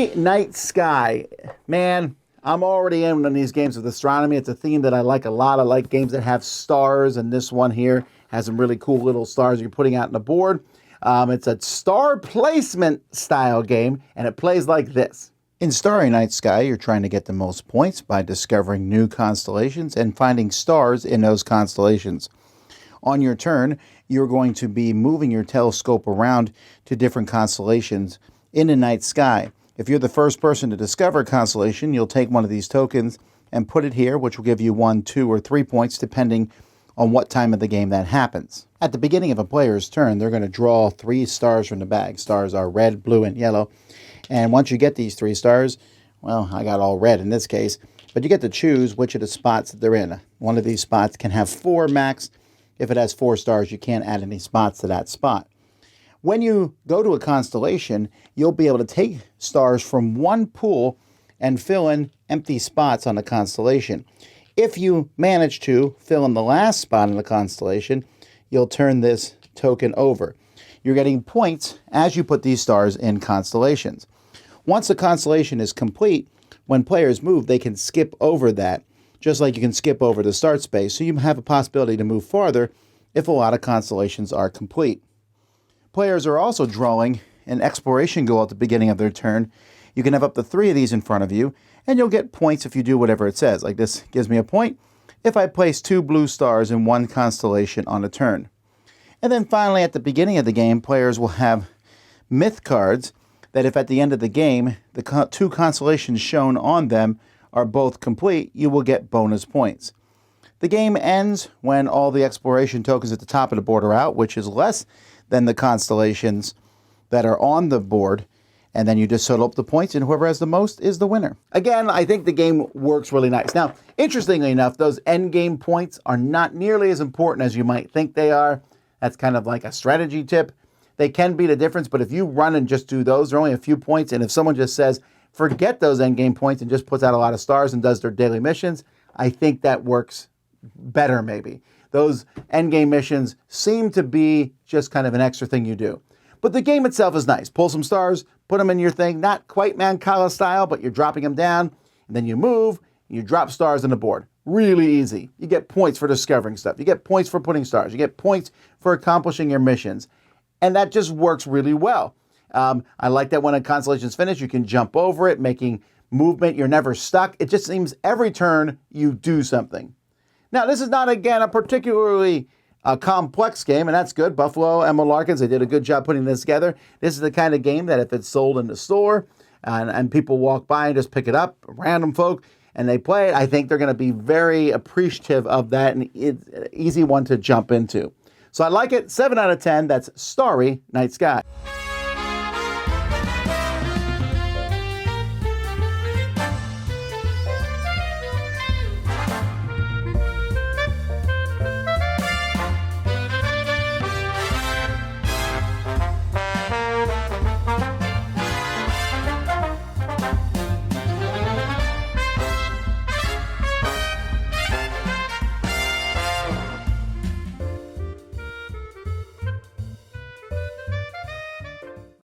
Starry Night Sky. Man, I'm already in on these games with astronomy. It's a theme that I like a lot. I like games that have stars, and this one here has some really cool little stars you're putting out on the board. It's a star placement style game, and it plays like this. In Starry Night Sky, you're trying to get the most points by discovering new constellations and finding stars in those constellations. On your turn, you're going to be moving your telescope around to different constellations in the night sky. If you're the first person to discover a constellation, you'll take one of these tokens and put it here, which will give you 1, 2, or 3 points, depending on what time of the game that happens. At the beginning of a player's turn, they're going to draw 3 stars from the bag. Stars are red, blue, and yellow. And once you get these 3 stars, well, I got all red in this case, but you get to choose which of the spots that they're in. One of these spots can have 4 max. If it has 4 stars, you can't add any spots to that spot. When you go to a constellation, you'll be able to take stars from one pool and fill in empty spots on the constellation. If you manage to fill in the last spot in the constellation, you'll turn this token over. You're getting points as you put these stars in constellations. Once the constellation is complete, when players move, they can skip over that, just like you can skip over the start space, so you have a possibility to move farther if a lot of constellations are complete. Players are also drawing an exploration goal at the beginning of their turn. You can have up to 3 of these in front of you, and you'll get points if you do whatever it says. Like this gives me a point if I place 2 blue stars in one constellation on a turn. And then finally, at the beginning of the game, players will have myth cards that if at the end of the game, the 2 constellations shown on them are both complete, you will get bonus points. The game ends when all the exploration tokens at the top of the board are out, which is less than the constellations that are on the board, and then you just total up the points, and whoever has the most is the winner. Again, I think the game works really nice. Now, interestingly enough, those end game points are not nearly as important as you might think they are. That's kind of like a strategy tip. They can be the difference, but if you run and just do those, they're only a few points, and if someone just says, forget those end game points and just puts out a lot of stars and does their daily missions, I think that works better maybe. Those end game missions seem to be just kind of an extra thing you do. But the game itself is nice. Pull some stars, put them in your thing, not quite Mancala style, but you're dropping them down, and then you move, and you drop stars on the board. Really easy. You get points for discovering stuff. You get points for putting stars. You get points for accomplishing your missions. And that just works really well. I like that when a constellation's finished, you can jump over it, making movement. You're never stuck. It just seems every turn you do something. Now, this is not, again, a particularly complex game, and that's good. Buffalo and Larkins, they did a good job putting this together. This is the kind of game that if it's sold in the store and people walk by and just pick it up, random folk, and they play it, I think they're going to be very appreciative of that, and it's an easy one to jump into. So I like it. 7 out of 10. That's Starry Night Sky.